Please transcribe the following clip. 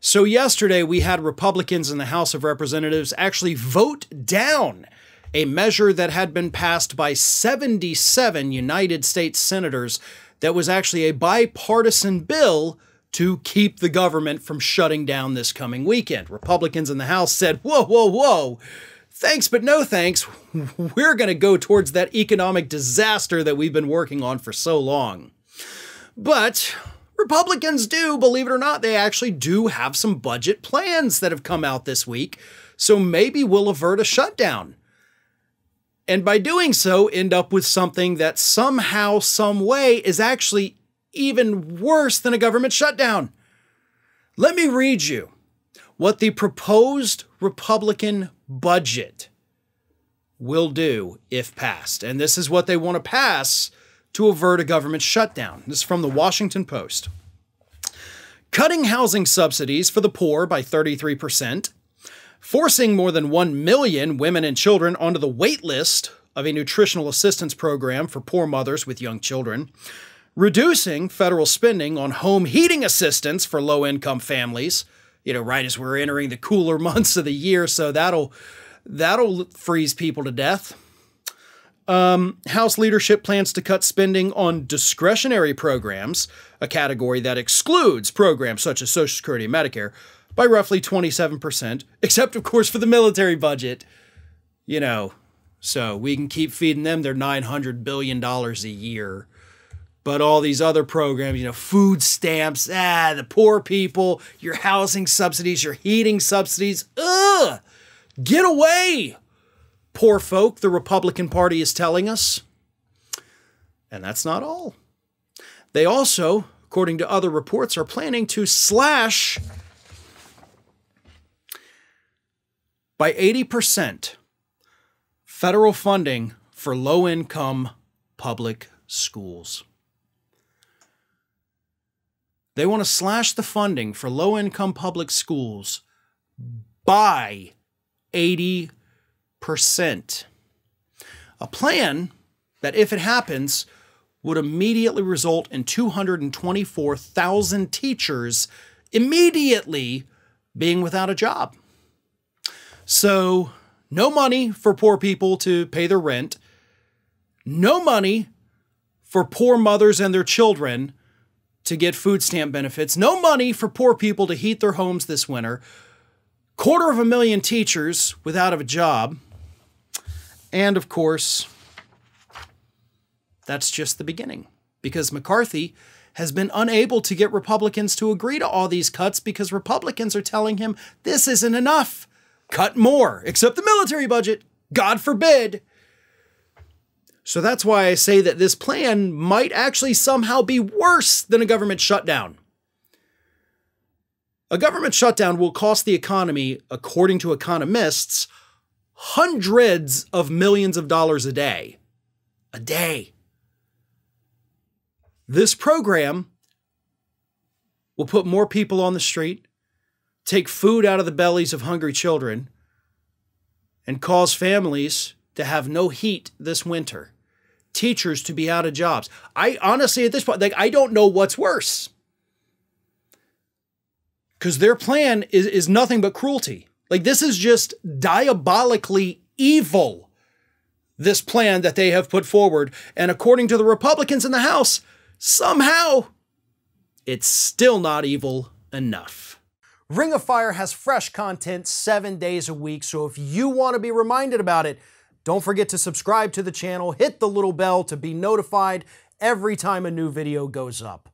So yesterday we had Republicans in the House of Representatives actually vote down a measure that had been passed by 77 United States senators that was actually a bipartisan bill to keep the government from shutting down this coming weekend. Republicans in the House said, whoa, whoa, whoa, thanks but no thanks. We're going to go towards that economic disaster that we've been working on for so long. But Republicans do, believe it or not, they actually do have some budget plans that have come out this week. So maybe we'll avert a shutdown. And by doing so, end up with something that somehow, some way is actually even worse than a government shutdown. Let me read you what the proposed Republican budget will do if passed. And this is what they want to pass to avert a government shutdown. This is from the Washington Post. Cutting housing subsidies for the poor by 33%, forcing more than 1 million women and children onto the wait list of a nutritional assistance program for poor mothers with young children, reducing federal spending on home heating assistance for low-income families, right as we're entering the cooler months of the year, so that'll freeze people to death. House leadership plans to cut spending on discretionary programs, a category that excludes programs such as Social Security and Medicare, by roughly 27%, except, of course, for the military budget, so we can keep feeding them their $900 billion a year. But all these other programs, food stamps, the poor people, your housing subsidies, your heating subsidies, get away, poor folk, the Republican Party is telling us. And that's not all. They also, according to other reports, are planning to slash by 80% federal funding for low-income public schools. They want to slash the funding for low-income public schools by 80%. A plan that, if it happens, would immediately result in 224,000 teachers immediately being without a job. So, no money for poor people to pay their rent, no money for poor mothers and their children to get food stamp benefits, no money for poor people to heat their homes this winter, 250,000 teachers without a job, and of course, that's just the beginning, because McCarthy has been unable to get Republicans to agree to all these cuts because Republicans are telling him this isn't enough. Cut more, except the military budget. God forbid. So that's why I say that this plan might actually somehow be worse than a government shutdown. A government shutdown will cost the economy, according to economists, hundreds of millions of dollars a day. A day. This program will put more people on the street, take food out of the bellies of hungry children, and cause families to have no heat this winter. Teachers to be out of jobs. I honestly, at this point, I don't know what's worse. Because their plan is nothing but cruelty. This is just diabolically evil, this plan that they have put forward. And according to the Republicans in the House, somehow, it's still not evil enough. Ring of Fire has fresh content 7 days a week, so if you want to be reminded about it, don't forget to subscribe to the channel, hit the little bell to be notified every time a new video goes up.